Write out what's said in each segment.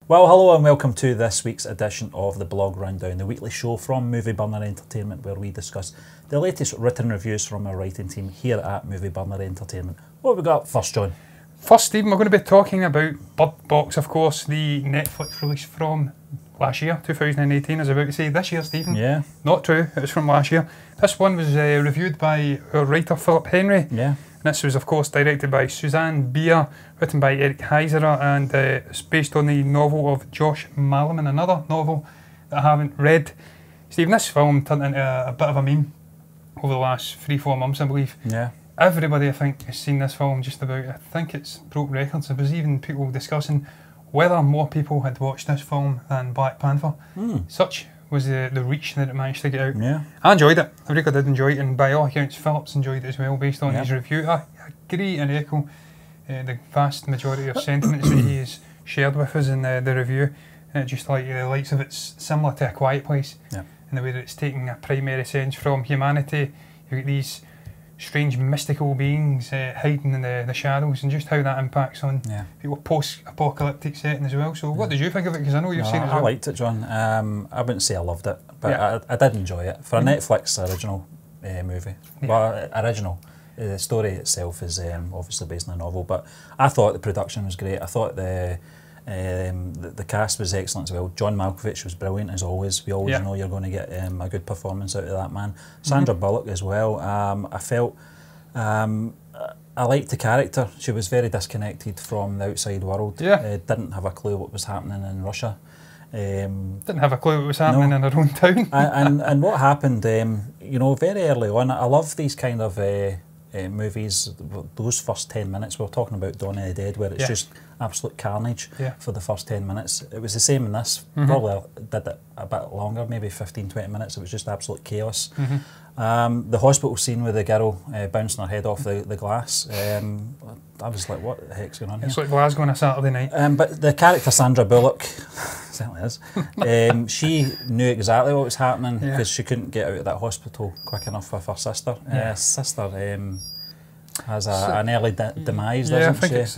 Well, hello and welcome to this week's edition of the Blog Rundown, the weekly show from Movie Burner Entertainment, where we discuss the latest written reviews from our writing team here at Movie Burner Entertainment. What have we got first, John? First, Stephen, we're going to be talking about Birdbox, of course, the Netflix release from last year, 2018. I was about to say this year, Stephen. Yeah. Not true, it was from last year. This one was reviewed by our writer, Philip Henry. Yeah. This was, of course, directed by Suzanne Bier, written by Eric Heiserer, and it's based on the novel of Josh Malerman, another novel that I haven't read. Stephen, this film turned into a bit of a meme over the last 3-4 months, I believe. Yeah. Everybody, I think, has seen this film just about. I think it's broke records. There was even people discussing whether more people had watched this film than Black Panther. Such was the reach that it managed to get out. Yeah. I enjoyed it. I really did enjoy it, and by all accounts, Philip's enjoyed it as well, based on his review. I agree and echo the vast majority of sentiments that he has shared with us in the review. Just like the likes of it's similar to A Quiet Place, in the way that it's taking a primary sense from humanity. You get these strange mystical beings hiding in the shadows, and just how that impacts on people post-apocalyptic setting as well. So what did you think of it? Because I know you've seen it as well. I liked it, John. I wouldn't say I loved it, but I did enjoy it. For a Netflix original movie, well, original, the story itself is obviously based on a novel, but I thought the production was great. I thought the cast was excellent as well. John Malkovich was brilliant as always. We always know you're going to get a good performance out of that man. Sandra Bullock as well. I felt I liked the character. She was very disconnected from the outside world. Didn't have a clue what was happening in Russia. Didn't have a clue what was happening in her own town. and what happened, you know, very early on. I love these kind of movies, those first 10 minutes. We were talking about Dawn of the Dead, where it's just absolute carnage for the first 10 minutes. It was the same in this. Probably did it a bit longer, maybe 15-20 minutes. It was just absolute chaos. The hospital scene with the girl bouncing her head off the glass, I was like, what the heck's going on here? It's like Glasgow on a Saturday night. But the character Sandra Bullock, certainly is, she knew exactly what was happening because she couldn't get out of that hospital quick enough with her sister. Sister has an early demise, doesn't she? I think it's,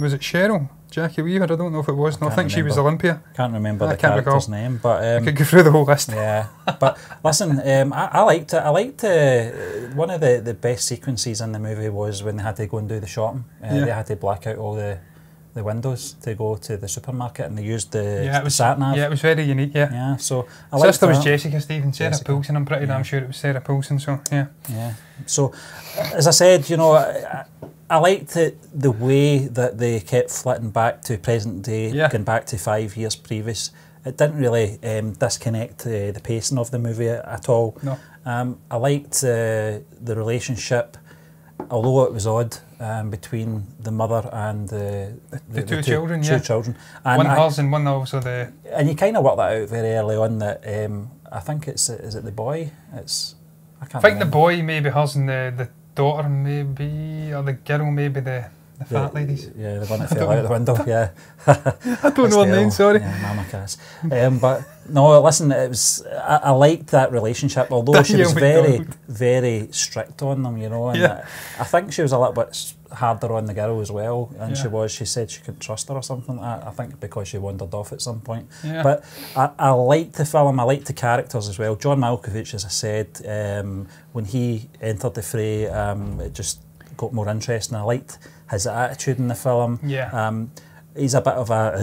was it Cheryl? Jackie Weaver? I don't know if it was. No, I think she was Olympia. Can't remember the character's name, but I could go through the whole list. Yeah, but listen, I liked it. I liked one of the best sequences in the movie was when they had to go and do the shopping. They had to black out all the windows to go to the supermarket, and they used the sat-nav. Yeah, it was very unique, Yeah, so I liked Sister was Jessica Stephen, Sarah Paulson. I'm pretty damn sure it was Sarah Paulson, so yeah. So, as I said, you know, I liked the way that they kept flitting back to present day, going back to 5 years previous. It didn't really disconnect the pacing of the movie at all. No. I liked the relationship, although it was odd, between the mother and the two children. And one hers and one also the... And you kind of worked that out very early on that, I think is it the boy? I can't remember. The boy maybe hers and the daughter maybe, or the girl maybe the fat ladies. Yeah, the one that fell out the window, I don't know her name, sorry. Yeah, Mama Cass. But no, listen, it was, I liked that relationship, although she was very strict on them, you know, and I think she was a little bit harder on the girl as well, and she said she couldn't trust her or something like that, I think because she wandered off at some point. But I liked the film, I liked the characters as well. John Malkovich, as I said, when he entered the fray, it just got more interesting. I liked his attitude in the film. He's a bit of a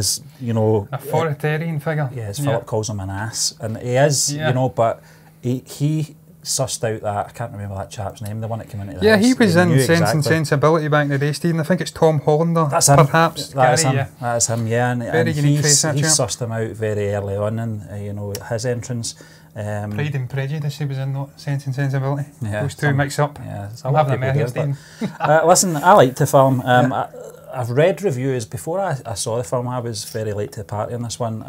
authoritarian figure. Yeah, as Philip calls him, an ass, and he is, you know, but he sussed out that, I can't remember that chap's name, the one that came into the house. He was in Sense and Sensibility back in the day, Stephen. I think it's Tom Hollander. That's him. Perhaps. That's him. That's him. Yeah, and he sussed him out very early on in you know, his entrance. Pride and Prejudice, he was in Sense and Sensibility. Those two mix up. Yeah, I'm having a mare, Stephen. Listen, I liked the film. I've read reviews before I saw the film. I was very late to the party on this one.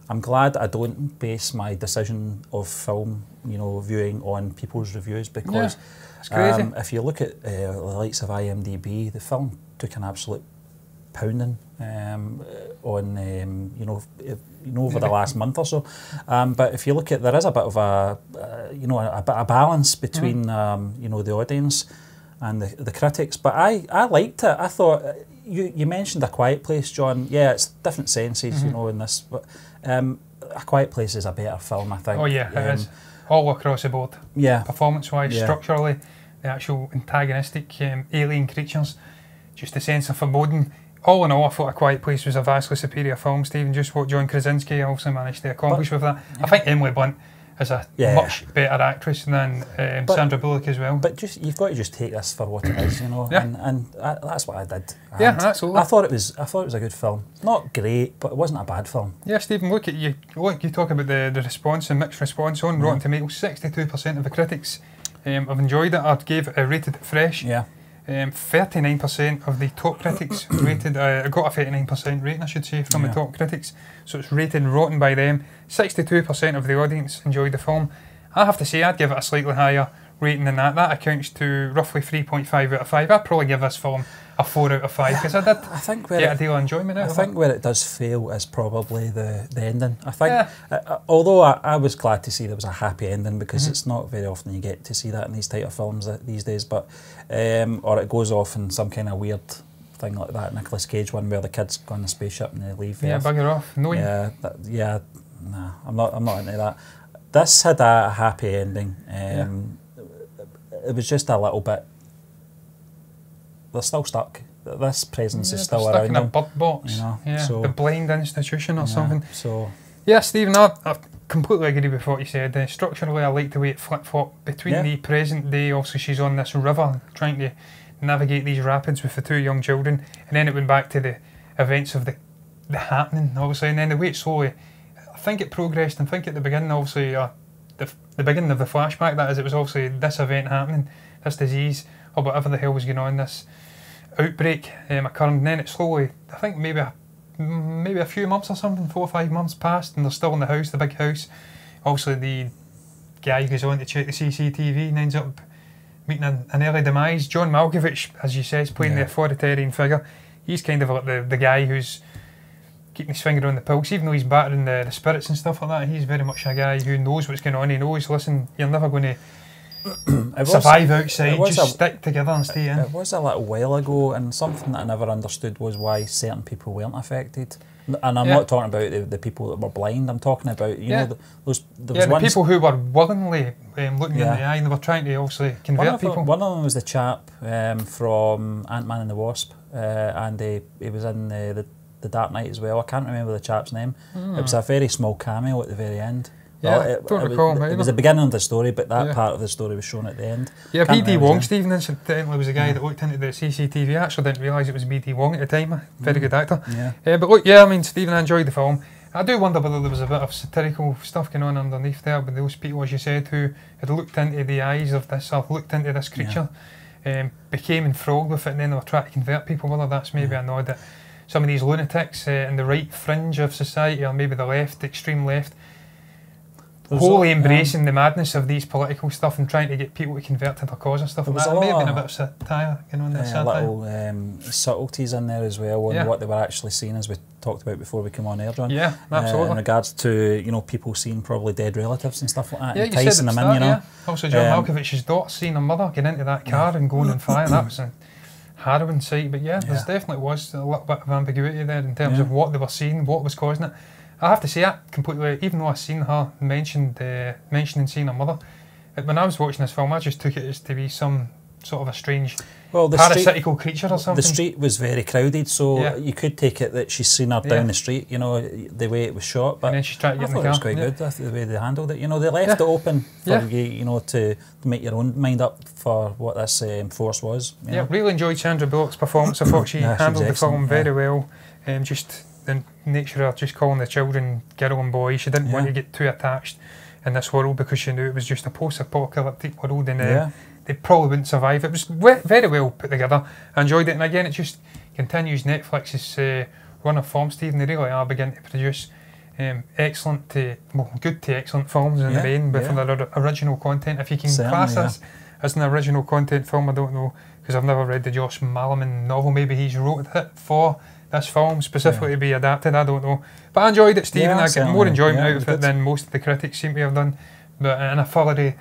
I'm glad I don't base my decision of film, you know, viewing on people's reviews, because it's crazy. If you look at the likes of IMDb, the film took an absolute pounding on over the last month or so. But if you look at, there is a bit of a a balance between the audience and the critics. But I liked it. I thought you mentioned A Quiet Place, John. Yeah, it's different senses, in this. But A Quiet Place is a better film, I think. Oh yeah, it is. All across the board. Yeah. Performance-wise, structurally, the actual antagonistic alien creatures, just the sense of foreboding. All in all, I thought A Quiet Place was a vastly superior film, Stephen. Just what John Krasinski also managed to accomplish with that. I think Emily Blunt is a much better actress than Sandra Bullock as well. But you've got to just take this for what it is, and that's what I did. And yeah, absolutely. I thought it was a good film. Not great, but it wasn't a bad film. Yeah, Stephen, look at you. Look, you talk about the response and mixed response on Rotten Tomatoes. 62% of the critics have enjoyed it or rated it fresh. Yeah. 39% of the top critics rated, got a 39% rating, I should say, from the top critics. So it's rated rotten by them. 62% of the audience enjoyed the film. I have to say, I'd give it a slightly higher rating than that. That accounts to roughly 3.5 out of 5. I'd probably give this film a 4 out of 5 because I did get a deal of enjoyment out of it. I think where it does fail is probably the ending. I think, although I was glad to see there was a happy ending because it's not very often you get to see that in these type of films these days, but or it goes off in some kind of weird thing like that Nicolas Cage one where the kids go on the spaceship and they leave. Yeah, bugger off. No. Yeah, nah, I'm not into that. This had a happy ending. It was just a little bit. They're still stuck. This presence is still around them. Stuck in a Birdbox. So the blind institution or something. So yeah, Stephen, I completely agree with what you said. Structurally, I like the way it flip-flopped between the present day. Also, she's on this river trying to navigate these rapids with the 2 young children, and then it went back to the events of the happening, obviously, and then the way it slowly. I think it progressed. And I think at the beginning, obviously, the beginning of the flashback, that is, it was obviously this event happening, this disease, or whatever the hell was going on, this outbreak occurring, and then it slowly, I think maybe a few months or something, 4 or 5 months passed, and they're still in the house, the big house. Obviously, the guy goes on to check the CCTV and ends up meeting an early demise. John Malkovich, as you say, is playing the authoritarian figure. He's kind of like the guy who's keeping his finger on the pulse, even though he's battering the spirits and stuff like that. He's very much a guy who knows what's going on. He knows, listen, you're never going to survive outside, just stick together and stay in. It was a little while ago, and something that I never understood was why certain people weren't affected. And I'm not talking about the people that were blind, I'm talking about, the people who were willingly looking in the eye, and they were trying to obviously convert people. One of them was the chap from Ant-Man and the Wasp, and he was in the Dark Knight as well. I can't remember the chap's name. It was a very small cameo at the very end. Yeah, don't recall it was the beginning of the story, but that part of the story was shown at the end. Yeah, B.D. Wong, Stephen, incidentally, was the guy that looked into the CCTV. I actually didn't realise it was B.D. Wong at the time. Very good actor. But look, I mean, Stephen, I enjoyed the film. I do wonder whether there was a bit of satirical stuff going on underneath there, but those people, as you said, who had looked into the eyes of this, or looked into this creature, became enthralled with it, and then they were trying to convert people. Whether that's maybe a nod that some of these lunatics in the right fringe of society, or maybe the left, the extreme left, wholly embracing the madness of these political stuff and trying to get people to convert to their cause and stuff like that. It may have been a bit of satire going on there. Little subtleties in there as well on what they were actually seeing, as we talked about before we came on air, John. Yeah, absolutely. In regards to people seeing probably dead relatives and stuff like that, and enticing them in, Also, John Malkovich's daughter seeing her mother get into that car and going on fire. That was a harrowing sight. But there definitely was a little bit of ambiguity there in terms of what they were seeing, what was causing it. I have to say, I completely, even though I seen her mentioning seeing her mother, when I was watching this film, I just took it as to be some sort of a strange parasitical creature or something. The street was very crowded, so you could take it that she's seen her down the street, the way it was shot. But and then she's trying to get in the car. It was quite good, the way they handled it. They left it open for you, to make your own mind up for what this force was. Yeah, really enjoyed Sandra Bullock's performance. I thought she handled the film very well. Just the nature of just calling the children girl and boy. She didn't want to get too attached in this world because she knew it was just a post-apocalyptic world, and they probably wouldn't survive. It was very well put together. I enjoyed it, and again, it just continues Netflix's run of films, Stephen. They really are beginning to produce good to excellent films in the main with their original content. If you can class this as an original content film, I don't know, because I've never read the Josh Malerman novel. Maybe he's wrote it for this film specifically to be adapted, I don't know. But I enjoyed it, Stephen. I get more enjoyment out of it than most of the critics seem to have done. But and I thoroughly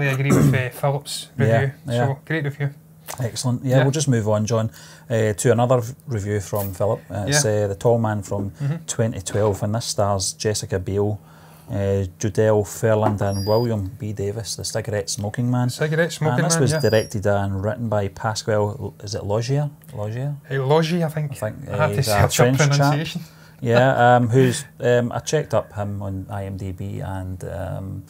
agree with Philip's review. So great review. Excellent. We'll just move on, John, to another review from Philip. It's The Tall Man from 2012, and this stars Jessica Biel, Jodelle Ferland and William B. Davis, the cigarette smoking man. This was directed and written by Pascal, is it Logier? Logier, I think. I had to search up pronunciation. Who's I checked up him on IMDb, and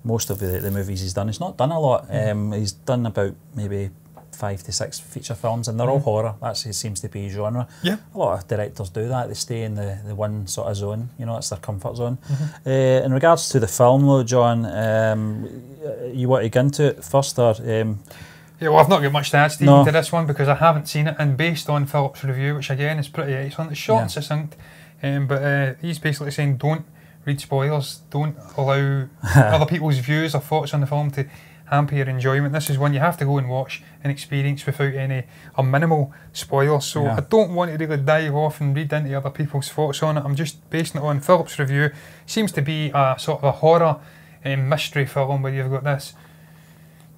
most of the movies he's done. He's not done a lot. He's done about maybe 5 to 6 feature films, and they're all horror. That seems to be his genre. A lot of directors do that. They stay in the one sort of zone. You know, it's their comfort zone. In regards to the film, though, John, you want to get into it first, or? Well, I've not got much to add, Stephen, to this one because I haven't seen it, and based on Philip's review, which again is pretty excellent, it's short and succinct, but he's basically saying don't read spoilers, don't allow other people's views or thoughts on the film to hamper your enjoyment. This is one you have to go and watch and experience without any or minimal spoilers. So I don't want to really dive off and read into other people's thoughts on it. I'm just basing it on Philip's review. Seems to be a sort of a horror mystery film where you've got this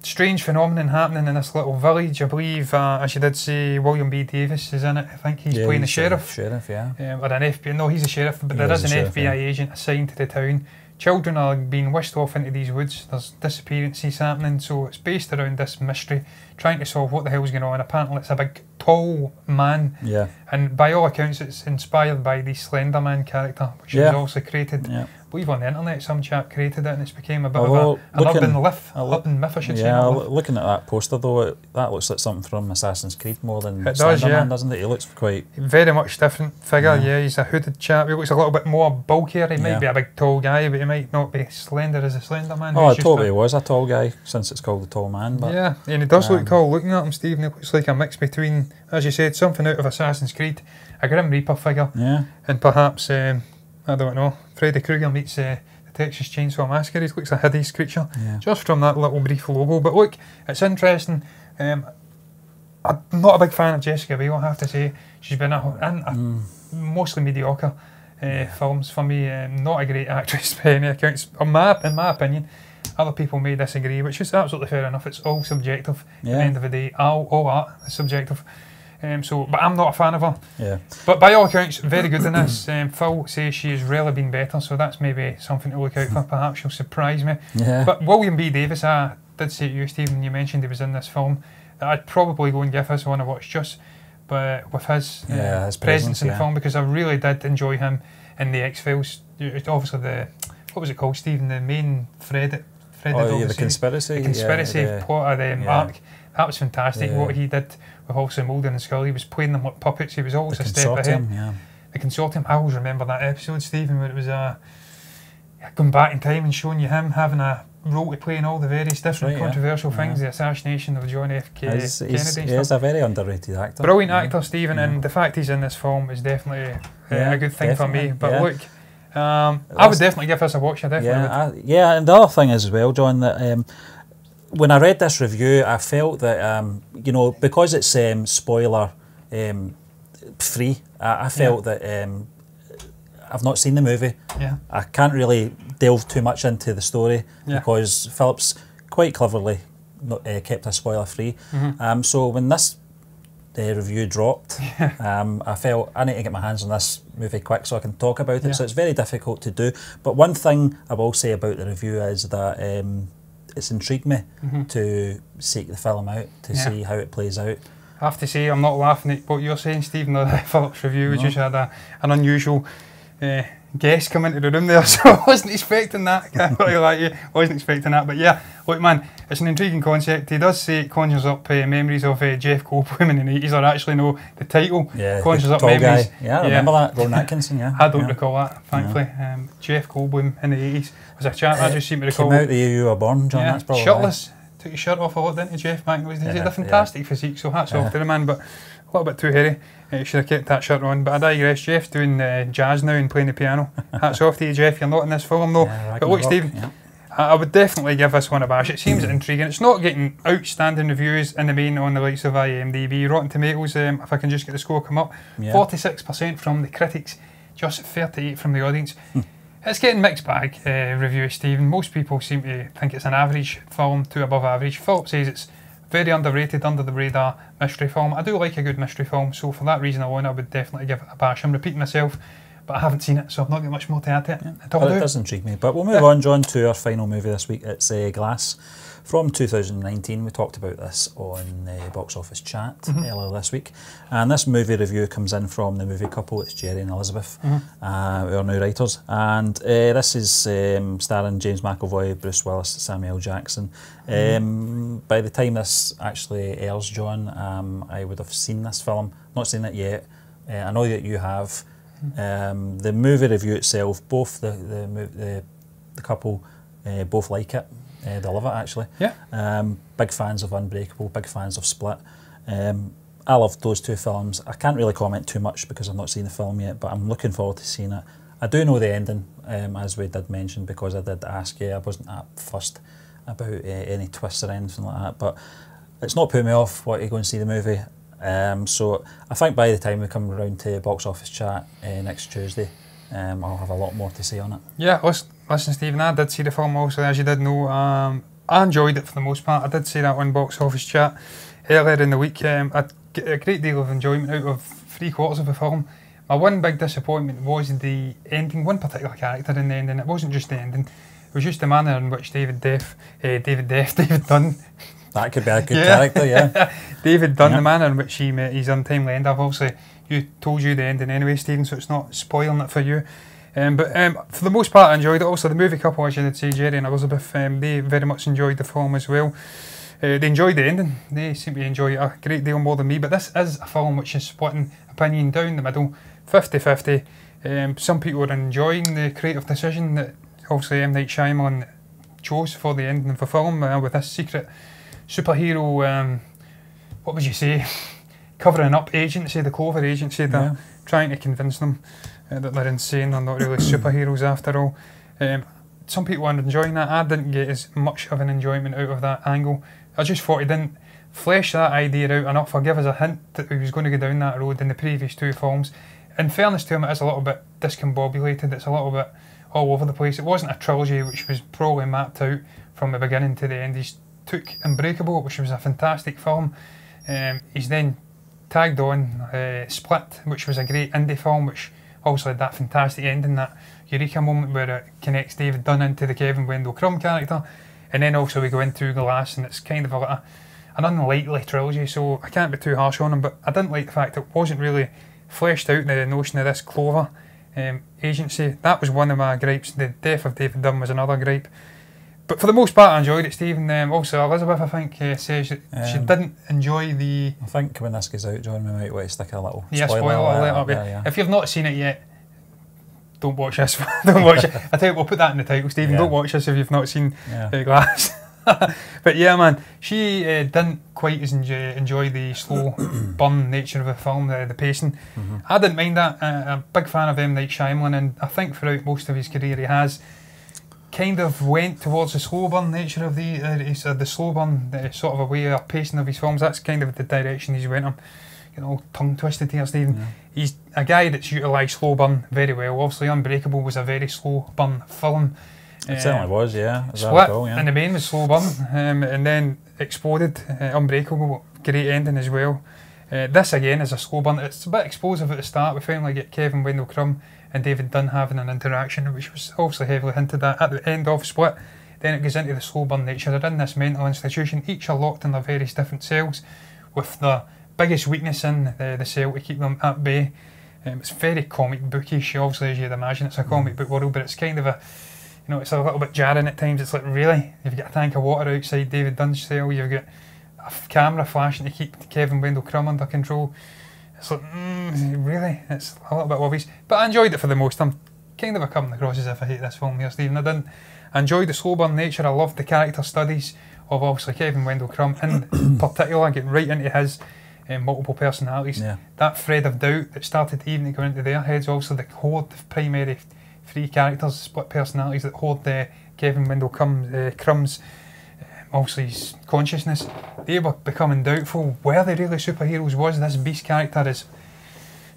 strange phenomenon happening in this little village. I believe, as you did say, William B. Davis is in it. I think he's playing the sheriff. Or an FBI. No, he's a sheriff, but there is an FBI agent assigned to the town. Children are being whisked off into these woods. There's disappearances happening, so it's based around this mystery, trying to solve what the hell's going on. Apparently it's a big, tall man, and by all accounts it's inspired by the Slender Man character, which was also created. I believe on the internet some chap created it, and it's became a bit of an urban myth, I should say. Looking at that poster though, that looks like something from Assassin's Creed more than it Slender does, Man, doesn't it? He looks quite... Very much different figure, he's a hooded chap. He looks a little bit more bulkier. He might be a big tall guy, but he might not be slender as a Slender Man. I thought he was a tall guy, since it's called The Tall Man. But, and he does look tall. Looking at him, Stephen, he looks like a mix between, as you said, something out of Assassin's Creed, a Grim Reaper figure, and perhaps, I don't know, Freddy Krueger meets the Texas Chainsaw Massacre. He looks a hideous creature, just from that little brief logo. But look, it's interesting. I'm not a big fan of Jessica Biel, I have to say. She's been in mostly mediocre films for me. Not a great actress by any accounts, in my opinion. Other people may disagree, which is absolutely fair enough. It's all subjective at the end of the day. All art is subjective. But I'm not a fan of her. But by all accounts, very good in this. Phil says she has rarely been better, so that's maybe something to look out for. Perhaps she'll surprise me. But William B. Davis, I did say to you, Stephen, you mentioned he was in this film. I'd probably go and give this one a watch just with his presence in the film, because I really did enjoy him in the X-Files. Obviously what was it called, Stephen? The main thread. The conspiracy. The conspiracy plot of the arc. That was fantastic. What he did with also Mulder and Scully, he was playing them like puppets. He was always a step ahead. The Consortium. I always remember that episode, Stephen, where it was going back in time and showing you him having a role to play in all the various different controversial things. The assassination of John F. Kennedy. He's a very underrated actor. Brilliant actor, Stephen, and the fact he's in this film is definitely a good thing for me. But look, I would definitely give this a watch. I definitely would. And the other thing as well, John, that when I read this review, I felt that you know, because it's spoiler free, I felt that I've not seen the movie. I can't really delve too much into the story because Philip's quite cleverly kept us spoiler free. So when this review dropped, I felt I need to get my hands on this movie quick so I can talk about it. So it's very difficult to do. But one thing I will say about the review is that it's intrigued me to seek the film out, to see how it plays out. I have to say, I'm not laughing at what you're saying, Stephen. The Philip's review, we just had an unusual guest come into the room there, so I wasn't expecting that. I wasn't expecting that, but yeah, look, man, it's an intriguing concept. He does say it conjures up memories of Jeff Goldblum in the 80s, or actually no, the title conjures up memories. I remember that, Ron Atkinson. I don't recall that, thankfully. Jeff Goldblum in the 80s was a chap I just seem to recall. Came out the year you were born, John. That's probably shirtless. Took his shirt off a lot, didn't he, Jeff, back in those days? He had a fantastic physique, so hats off to the man, but a little bit too hairy. Should have kept that shirt on, but I digress. Jeff's doing jazz now and playing the piano. Hats off to you, Jeff. You're not in this film though. But look, Stephen, I would definitely give this one a bash. It seems intriguing. It's not getting outstanding reviews in the main on the likes of IMDb. Rotten Tomatoes, if I can just get the score come up, 46% from the critics, just 38% from the audience. It's getting mixed bag reviews, Stephen. Most people seem to think it's an average film to above average. Philip says it's very underrated, under the radar mystery film. I do like a good mystery film, so for that reason alone I would definitely give it a bash. I'm repeating myself, but I haven't seen it, so I've not got much more to add to it. But it does intrigue me. But we'll move on, John, to our final movie this week. It's Glass from 2019. We talked about this on Box Office Chat earlier this week. And this movie review comes in from the movie couple. It's Jerry and Elizabeth, who are now writers. And this is starring James McAvoy, Bruce Willis, Samuel Jackson. By the time this actually airs, John, I would have seen this film. Not seen it yet. I know that you have. The movie review itself, both the couple both like it. They love it, actually. Yeah. Big fans of Unbreakable, big fans of Split. I loved those two films. I can't really comment too much because I've not seen the film yet, but I'm looking forward to seeing it. I do know the ending, as we did mention, because I did ask you. I wasn't that fussed about any twists or anything like that, but it's not put me off wanting to go and see the movie. So I think by the time we come around to Box Office Chat next Tuesday, I'll have a lot more to say on it. Yeah, listen Stephen, I did see the film also, as you did know. I enjoyed it for the most part. I did see that on Box Office Chat earlier in the week. I get a great deal of enjoyment out of 3/4 of the film. My one big disappointment was the ending, one particular character in the ending. It wasn't just the ending, it was just the manner in which David Dunn. That could be a good character, yeah. David Dunn, the manner in which he met his untimely end. I've obviously told you the ending anyway, Stephen, so it's not spoiling it for you. But for the most part, I enjoyed it. Also, the movie couple, as you did say, Jerry and Elizabeth, they very much enjoyed the film as well. They enjoyed the ending. They seem to enjoy it a great deal more than me. But this is a film which is splitting opinion down the middle, 50-50. Some people are enjoying the creative decision that obviously M. Night Shyamalan chose for the ending of the film with this secret superhero, what would you say, covering up agency, the Clover agency, that trying to convince them that they're insane, they're not really superheroes after all. Some people are enjoying that. I didn't get as much of an enjoyment out of that angle. I just thought he didn't flesh that idea out enough or give us a hint that he was going to go down that road in the previous two films. In fairness to him, it is a little bit discombobulated, it's a little bit all over the place. It wasn't a trilogy which was probably mapped out from the beginning to the end. He's took Unbreakable, which was a fantastic film. He's then tagged on Split, which was a great indie film, which also had that fantastic ending, that eureka moment where it connects David Dunn into the Kevin Wendell Crumb character. And then also we go into Glass, and it's kind of an unlikely trilogy, so I can't be too harsh on him, but I didn't like the fact it wasn't really fleshed out, the notion of this Clover agency. That was one of my gripes. The death of David Dunn was another gripe. But for the most part, I enjoyed it, Stephen. Also, Elizabeth, I think, says that she didn't enjoy the... I think when this goes out, John, we might want to stick a little spoiler alert up. If you've not seen it yet, don't watch this. Don't watch it. I tell you, we'll put that in the title, Stephen. Don't watch this if you've not seen Glass. But yeah, man, she didn't quite as enjoy the slow burn nature of the film, the pacing. I didn't mind that. I'm a big fan of M. Night Shyamalan, and I think throughout most of his career he has kind of went towards the slow burn nature of the slow burn sort of a way of pacing of his films. That's kind of the direction he's went. I'm getting all tongue twisted here, Stephen. He's a guy that's utilised slow burn very well. Obviously, Unbreakable was a very slow burn film. It certainly was, yeah. Split in the main was slow burn, and then exploded. Unbreakable, great ending as well. This again is a slow burn. It's a bit explosive at the start. We finally get Kevin Wendell Crumb and David Dunn having an interaction, which was obviously heavily hinted at the end of Split. Then it goes into the slow burn nature. They're in this mental institution, each are locked in their various different cells, with the biggest weakness in the cell to keep them at bay. It's very comic bookish, obviously, as you'd imagine. It's a comic book world, but it's kind of a, you know, it's a little bit jarring at times. It's like, really? You've got a tank of water outside David Dunn's cell, you've got a camera flashing to keep Kevin Wendell Crumb under control. It's like, really? It's a little bit obvious. But I enjoyed it for the most. I'm kind of coming across as if I hate this film here, Stephen. I enjoyed the slow burn nature. I loved the character studies of obviously Kevin Wendell Crumb in particular, getting right into his multiple personalities. That thread of doubt that started to even go into their heads, also the core primary three characters, split personalities that hold Kevin Wendell Crumb's obviously his consciousness. They were becoming doubtful. Were they really superheroes? Was this Beast character as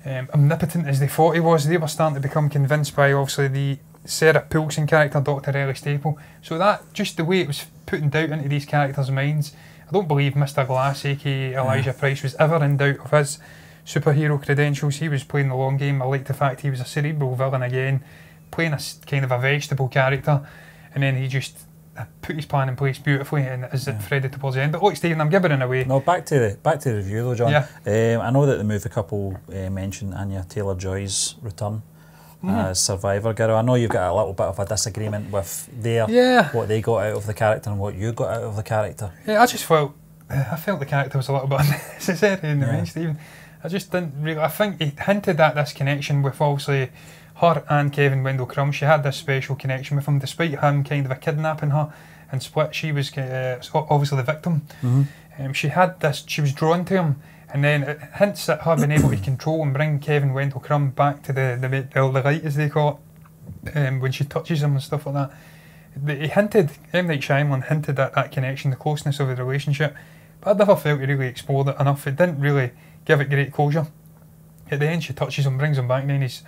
omnipotent as they thought he was? They were starting to become convinced by obviously the Sarah Paulson character, Dr. Ellie Staple. So that, just the way it was putting doubt into these characters' minds, I don't believe Mr. Glass, aka Elijah Price, was ever in doubt of his superhero credentials. He was playing the long game. I like the fact he was a cerebral villain again, playing a kind of a vegetable character, and then he just put his plan in place beautifully, and as it threaded towards the end. But look, Stephen, I'm gibbering away. No, back to the review though, John. I know that the movie couple mentioned Anya Taylor-Joy's return as Survivor Girl. I know you've got a little bit of a disagreement with what they got out of the character and what you got out of the character. Yeah, I felt the character was a little bit unnecessary in the end, Stephen. I just didn't really. I think he hinted at this connection with obviously her and Kevin Wendell Crumb. She had this special connection with him, despite him kind of kidnapping her and Split. She was obviously the victim. She had this. She was drawn to him, and then it hints at her being able to control and bring Kevin Wendell Crumb back to the light, as they call it, when she touches him and stuff like that. He hinted, M. Night Shyamalan hinted at that connection, the closeness of the relationship, but I never felt he really explored it enough. It didn't really give it great closure. At the end, she touches him, brings him back, and then he's.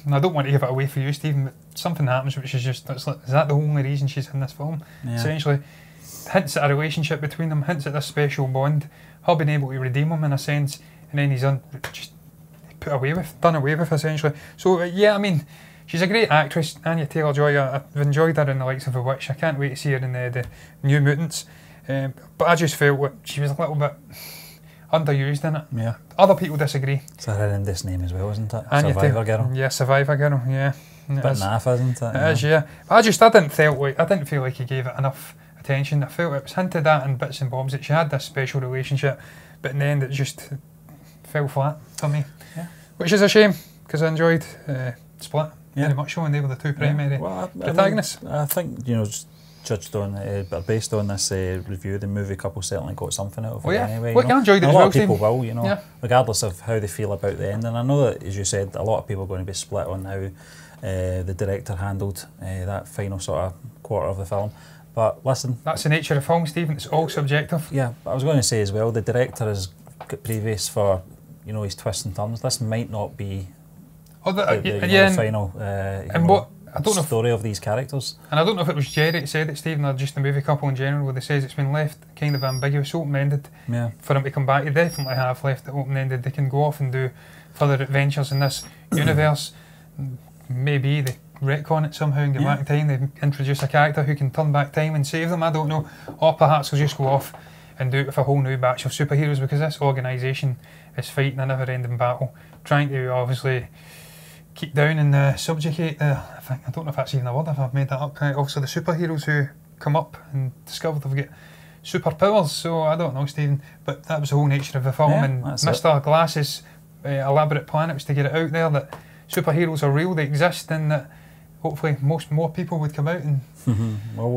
And I don't want to give it away for you, Stephen, but something happens which is just, is that the only reason she's in this film? Essentially, hints at a relationship between them, hints at this special bond, her being able to redeem him in a sense, and then he's just done away with essentially. So yeah, I mean, she's a great actress, Anya Taylor-Joy. I've enjoyed her in the likes of The Witch. I can't wait to see her in the New Mutants. But I just felt that she was a little bit underused in it. Yeah. Other people disagree. It's a horrendous name as well, isn't it? Anya Survivor Girl. Yeah, Survivor Girl. Yeah. Bit naff, isn't it? It is, yeah. But I didn't feel like he gave it enough attention. I felt it was hinted at in bits and bobs that she had this special relationship, but in the end it just fell flat for me. Yeah. Which is a shame, because I enjoyed Split very much so, and they were the two primary protagonists. I think judged on based on this review, the movie couple certainly got something out of it anyway. Well, I enjoyed it as well. A lot of people will, regardless of how they feel about the ending. I know that, as you said, a lot of people are going to be split on how the director handled that final sort of quarter of the film. But listen, that's the nature of film, Stephen. It's all subjective. Yeah, but I was going to say as well, the director has got previous for his twists and turns. This might not be the final story of these characters. And I don't know if it was Jerry that said it, Stephen, or just the movie couple in general, where they says it's been left kind of ambiguous, open-ended for him to come back. They definitely have left it open-ended. They can go off and do further adventures in this universe. Maybe they retcon it somehow and get back in time. They introduce a character who can turn back time and save them. I don't know. Or perhaps they'll just go off and do it with a whole new batch of superheroes, because this organisation is fighting a never-ending battle, trying to obviously keep down and subjugate I don't know if that's even a word, if I've made that up. Also the superheroes who come up and discover they've got superpowers. So I don't know, Stephen, but that was the whole nature of the film. And Mr. Glass's elaborate plan, it was to get it out there that superheroes are real, they exist, and that hopefully more people would come out and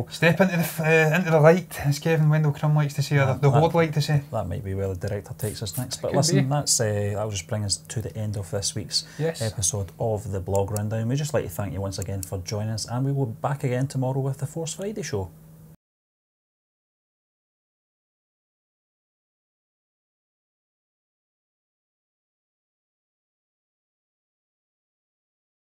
step into the light, as Kevin Wendell Crumb likes to say, or the Horde like to say. That might be where the director takes us next. But listen, that'll just bring us to the end of this week's episode of the Blog Rundown. We'd just like to thank you once again for joining us, and we will be back again tomorrow with the Force Friday show.